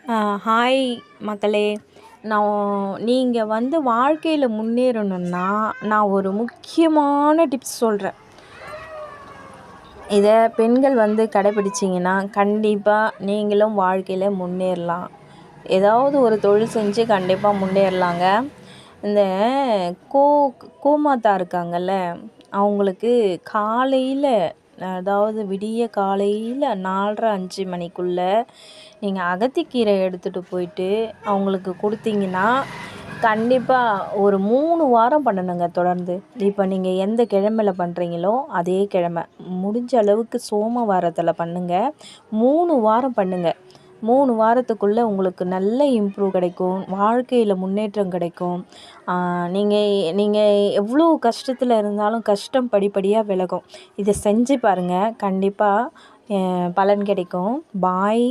Hi மக்களே. நீங்கள் வாழ்க்கையில் முன்னேறணுன்னா நான் ஒரு முக்கியமான டிப்ஸ் சொல்கிறேன். இதை பெண்கள் கடைப்பிடிச்சிங்கன்னா கண்டிப்பாக நீங்களும் வாழ்க்கையில் முன்னேறலாம். ஏதாவது ஒரு தொழில் செஞ்சு கண்டிப்பாக முன்னேறலாங்க. இந்த கோமாதா இருக்காங்கல்ல, அவங்களுக்கு காலையில், அதாவது விடிய காலையில் 4:30 5 மணிக்குள்ளே நீங்கள் அகத்திக்கீரை எடுத்துகிட்டு போயிட்டு அவங்களுக்கு கொடுத்தீங்கன்னா கண்டிப்பாக ஒரு 3 வாரம் பண்ணணுங்க தொடர்ந்து. இப்போ நீங்கள் எந்த கிழமையில பண்ணுறீங்களோ அதே கிழமை முடிஞ்ச அளவுக்கு சோமவாரத்தில் பண்ணுங்கள். 3 வாரம் பண்ணுங்கள். 3 வாரத்துக்குள்ளே உங்களுக்கு நல்ல இம்ப்ரூவ் கிடைக்கும், வாழ்க்கையில் முன்னேற்றம் கிடைக்கும். நீங்கள் எவ்வளோ கஷ்டத்தில் இருந்தாலும் கஷ்டம் படிப்படியாக விலகும். இதை செஞ்சு பாருங்கள், கண்டிப்பாக பலன் கிடைக்கும். பாய்.